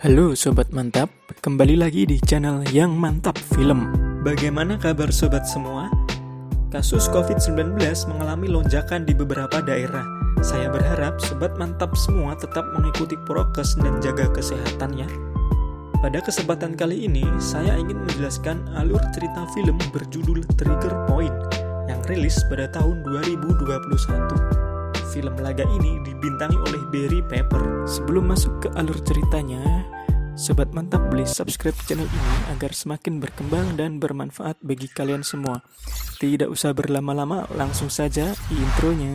Halo Sobat Mantap, kembali lagi di channel Yang Mantap Film. Bagaimana kabar Sobat semua? Kasus COVID-19 mengalami lonjakan di beberapa daerah. Saya berharap Sobat Mantap semua tetap mengikuti prokes dan jaga kesehatannya. Pada kesempatan kali ini, saya ingin menjelaskan alur cerita film berjudul Trigger Point yang rilis pada tahun 2021. Film laga ini dibintangi oleh Barry Pepper. Sebelum masuk ke alur ceritanya, Sobat Mantap boleh subscribe channel ini agar semakin berkembang dan bermanfaat bagi kalian semua. Tidak usah berlama-lama, langsung saja intronya.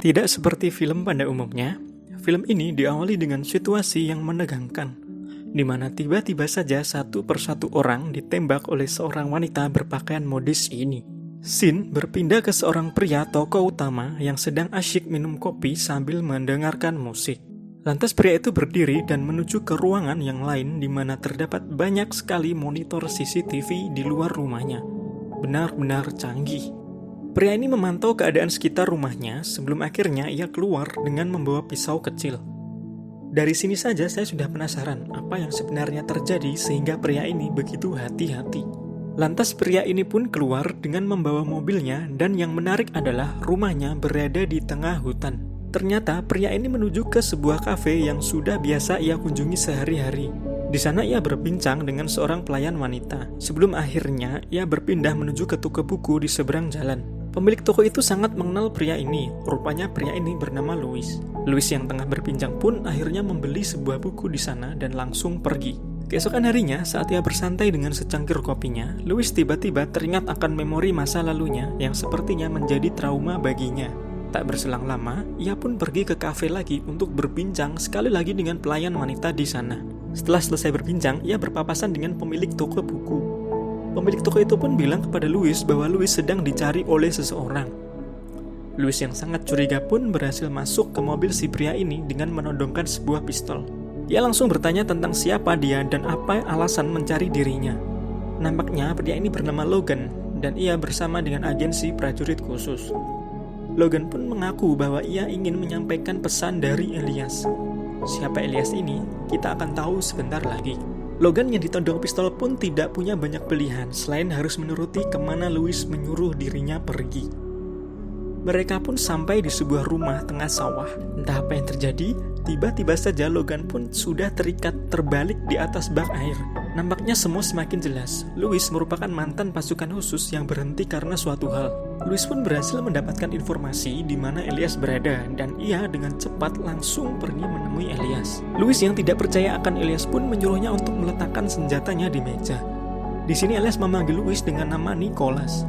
Tidak seperti film pada umumnya, film ini diawali dengan situasi yang menegangkan, di mana tiba-tiba saja satu persatu orang ditembak oleh seorang wanita berpakaian modis ini. Scene berpindah ke seorang pria tokoh utama yang sedang asyik minum kopi sambil mendengarkan musik. Lantas pria itu berdiri dan menuju ke ruangan yang lain di mana terdapat banyak sekali monitor CCTV di luar rumahnya. Benar-benar canggih. Pria ini memantau keadaan sekitar rumahnya sebelum akhirnya ia keluar dengan membawa pisau kecil. Dari sini saja saya sudah penasaran apa yang sebenarnya terjadi sehingga pria ini begitu hati-hati. Lantas pria ini pun keluar dengan membawa mobilnya dan yang menarik adalah rumahnya berada di tengah hutan. Ternyata pria ini menuju ke sebuah kafe yang sudah biasa ia kunjungi sehari-hari. Di sana ia berbincang dengan seorang pelayan wanita sebelum akhirnya ia berpindah menuju ke toko buku di seberang jalan. Pemilik toko itu sangat mengenal pria ini. Rupanya pria ini bernama Louis. Louis yang tengah berbincang pun akhirnya membeli sebuah buku di sana dan langsung pergi. Keesokan harinya, saat ia bersantai dengan secangkir kopinya, Louis tiba-tiba teringat akan memori masa lalunya yang sepertinya menjadi trauma baginya. Tak berselang lama, ia pun pergi ke kafe lagi untuk berbincang sekali lagi dengan pelayan wanita di sana. Setelah selesai berbincang, ia berpapasan dengan pemilik toko buku. Pemilik toko itu pun bilang kepada Louis bahwa Louis sedang dicari oleh seseorang. Louis yang sangat curiga pun berhasil masuk ke mobil si pria ini dengan menodongkan sebuah pistol. Ia langsung bertanya tentang siapa dia dan apa alasan mencari dirinya. Nampaknya pria ini bernama Logan dan ia bersama dengan agensi prajurit khusus. Logan pun mengaku bahwa ia ingin menyampaikan pesan dari Elias. Siapa Elias ini? Kita akan tahu sebentar lagi. Logan yang ditodong pistol pun tidak punya banyak pilihan selain harus menuruti kemana Louis menyuruh dirinya pergi. Mereka pun sampai di sebuah rumah tengah sawah. Entah apa yang terjadi, tiba-tiba saja Logan pun sudah terikat terbalik di atas bak air. Nampaknya semua semakin jelas. Louis merupakan mantan pasukan khusus yang berhenti karena suatu hal. Louis pun berhasil mendapatkan informasi di mana Elias berada dan ia dengan cepat langsung pergi menemui Elias. Louis yang tidak percaya akan Elias pun menyuruhnya untuk meletakkan senjatanya di meja. Di sini Elias memanggil Louis dengan nama Nicholas.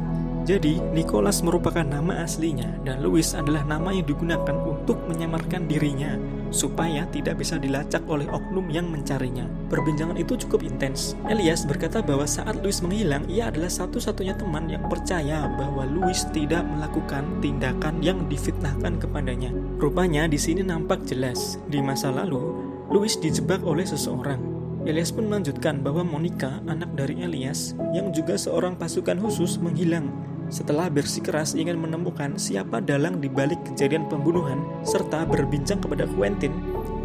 Jadi, Nicholas merupakan nama aslinya dan Louis adalah nama yang digunakan untuk menyamarkan dirinya supaya tidak bisa dilacak oleh oknum yang mencarinya. Perbincangan itu cukup intens. Elias berkata bahwa saat Louis menghilang, ia adalah satu-satunya teman yang percaya bahwa Louis tidak melakukan tindakan yang difitnahkan kepadanya. Rupanya di sini nampak jelas, di masa lalu, Louis dijebak oleh seseorang. Elias pun melanjutkan bahwa Monica, anak dari Elias, yang juga seorang pasukan khusus, menghilang. Setelah bersikeras ingin menemukan siapa dalang di balik kejadian pembunuhan, serta berbincang kepada Quentin.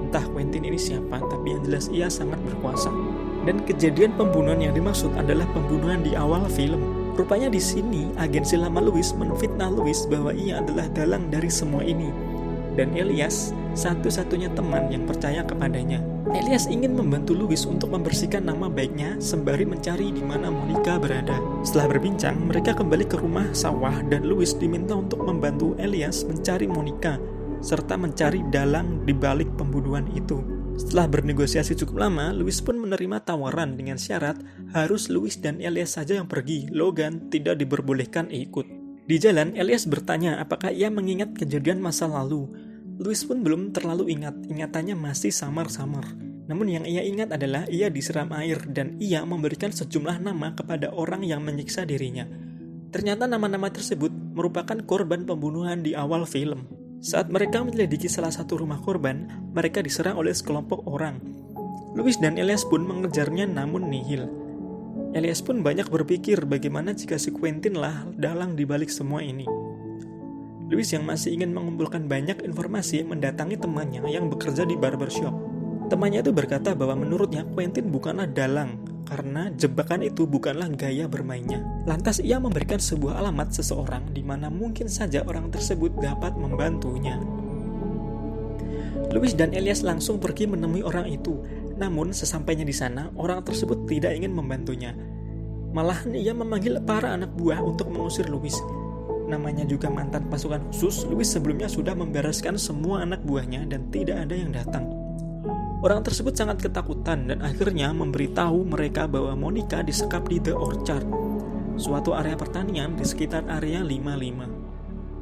Entah Quentin ini siapa, tapi yang jelas ia sangat berkuasa. Dan kejadian pembunuhan yang dimaksud adalah pembunuhan di awal film. Rupanya di sini agensi lama Louis menfitnah Louis bahwa ia adalah dalang dari semua ini. Dan Elias, satu-satunya teman yang percaya kepadanya. Elias ingin membantu Louis untuk membersihkan nama baiknya sembari mencari di mana Monica berada. Setelah berbincang, mereka kembali ke rumah sawah dan Louis diminta untuk membantu Elias mencari Monica serta mencari dalang di balik pembunuhan itu. Setelah bernegosiasi cukup lama, Louis pun menerima tawaran dengan syarat harus Louis dan Elias saja yang pergi. Logan tidak diperbolehkan ikut. Di jalan, Elias bertanya apakah ia mengingat kejadian masa lalu. Louis pun belum terlalu ingat, ingatannya masih samar-samar. Namun yang ia ingat adalah ia disiram air dan ia memberikan sejumlah nama kepada orang yang menyiksa dirinya. Ternyata nama-nama tersebut merupakan korban pembunuhan di awal film. Saat mereka menyelidiki salah satu rumah korban, mereka diserang oleh sekelompok orang. Louis dan Elias pun mengejarnya namun nihil. Elias pun banyak berpikir bagaimana jika si Quentin lah dalang dibalik semua ini. Louis yang masih ingin mengumpulkan banyak informasi mendatangi temannya yang bekerja di barbershop. Temannya itu berkata bahwa menurutnya Quentin bukanlah dalang, karena jebakan itu bukanlah gaya bermainnya. Lantas ia memberikan sebuah alamat seseorang di mana mungkin saja orang tersebut dapat membantunya. Louis dan Elias langsung pergi menemui orang itu. Namun sesampainya di sana, orang tersebut tidak ingin membantunya. Malahan ia memanggil para anak buah untuk mengusir Louis. Namanya juga mantan pasukan khusus, Louis sebelumnya sudah membereskan semua anak buahnya dan tidak ada yang datang. Orang tersebut sangat ketakutan dan akhirnya memberitahu mereka bahwa Monica disekap di The Orchard, suatu area pertanian di sekitar area 55.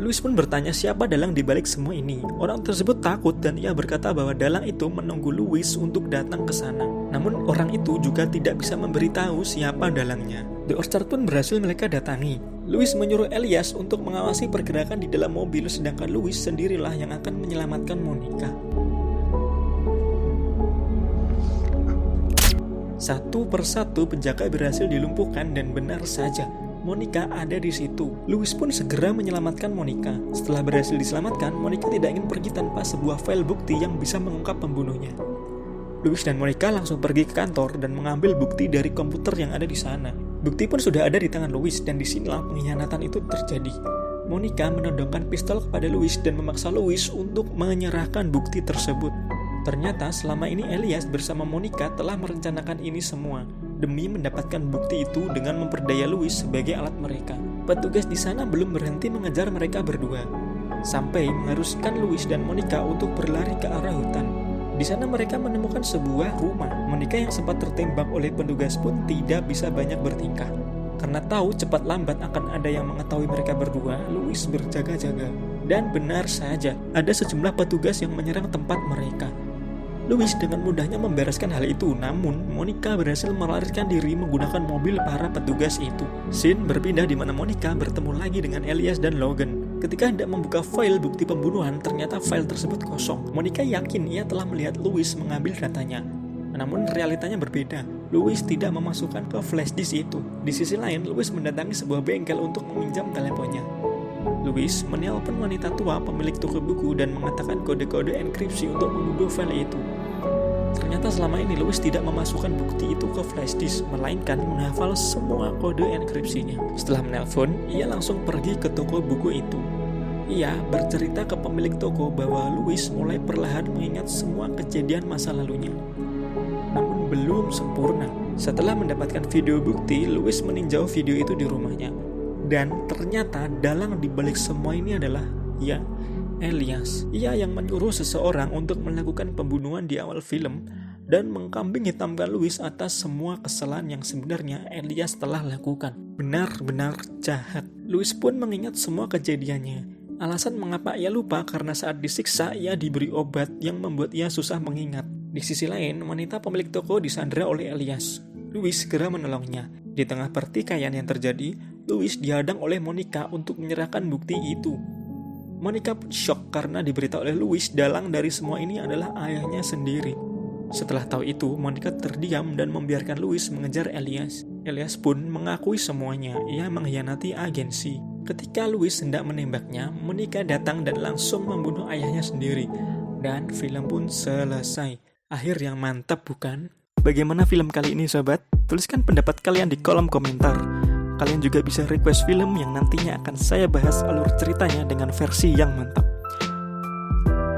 Louis pun bertanya siapa dalang di balik semua ini. Orang tersebut takut dan ia berkata bahwa dalang itu menunggu Louis untuk datang ke sana. Namun orang itu juga tidak bisa memberitahu siapa dalangnya. The Orchard pun berhasil mereka datangi. Louis menyuruh Elias untuk mengawasi pergerakan di dalam mobil, sedangkan Louis sendirilah yang akan menyelamatkan Monica. Satu persatu penjaga berhasil dilumpuhkan dan benar saja, Monica ada di situ. Louis pun segera menyelamatkan Monica. Setelah berhasil diselamatkan, Monica tidak ingin pergi tanpa sebuah file bukti yang bisa mengungkap pembunuhnya. Louis dan Monica langsung pergi ke kantor dan mengambil bukti dari komputer yang ada di sana. Bukti pun sudah ada di tangan Louis dan disinilah pengkhianatan itu terjadi. Monica menodongkan pistol kepada Louis dan memaksa Louis untuk menyerahkan bukti tersebut. Ternyata selama ini Elias bersama Monica telah merencanakan ini semua demi mendapatkan bukti itu dengan memperdaya Louis sebagai alat mereka. Petugas di sana belum berhenti mengejar mereka berdua, sampai mengharuskan Louis dan Monica untuk berlari ke arah hutan. Di sana mereka menemukan sebuah rumah. Monica yang sempat tertembak oleh petugas pun tidak bisa banyak bertingkah. Karena tahu cepat lambat akan ada yang mengetahui mereka berdua, Louis berjaga-jaga. Dan benar saja, ada sejumlah petugas yang menyerang tempat mereka. Louis dengan mudahnya membereskan hal itu, namun Monica berhasil melarikan diri menggunakan mobil para petugas itu. Scene berpindah di mana Monica bertemu lagi dengan Elias dan Logan. Ketika hendak membuka file bukti pembunuhan, ternyata file tersebut kosong. Monica yakin ia telah melihat Louis mengambil datanya. Namun realitanya berbeda. Louis tidak memasukkan ke flash disk itu. Di sisi lain, Louis mendatangi sebuah bengkel untuk meminjam teleponnya. Louis menelpon wanita tua pemilik toko buku dan mengatakan kode-kode enkripsi untuk mengunduh file itu. Ternyata selama ini Louis tidak memasukkan bukti itu ke flash disk, melainkan menghafal semua kode enkripsinya. Setelah menelpon, ia langsung pergi ke toko buku itu. Ia bercerita ke pemilik toko bahwa Louis mulai perlahan mengingat semua kejadian masa lalunya. Namun belum sempurna. Setelah mendapatkan video bukti, Louis meninjau video itu di rumahnya. Dan ternyata dalang dibalik semua ini adalah Elias. Ia yang menyuruh seseorang untuk melakukan pembunuhan di awal film dan mengkambing hitamkan Louis atas semua kesalahan yang sebenarnya Elias telah lakukan. Benar-benar jahat. Louis pun mengingat semua kejadiannya. Alasan mengapa ia lupa karena saat disiksa ia diberi obat yang membuat ia susah mengingat. Di sisi lain, wanita pemilik toko disandera oleh Elias. Louis segera menolongnya. Di tengah pertikaian yang terjadi, Louis dihadang oleh Monica untuk menyerahkan bukti itu. Monica pun syok karena diberitahu oleh Louis dalang dari semua ini adalah ayahnya sendiri. Setelah tahu itu, Monica terdiam dan membiarkan Louis mengejar Elias. Elias pun mengakui semuanya, ia mengkhianati agensi. Ketika Louis hendak menembaknya, Monica datang dan langsung membunuh ayahnya sendiri. Dan film pun selesai. Akhir yang mantap bukan? Bagaimana film kali ini sobat? Tuliskan pendapat kalian di kolom komentar. Kalian juga bisa request film yang nantinya akan saya bahas alur ceritanya dengan versi yang mantap.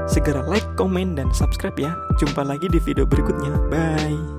Segera like, komen, dan subscribe ya. Jumpa lagi di video berikutnya. Bye!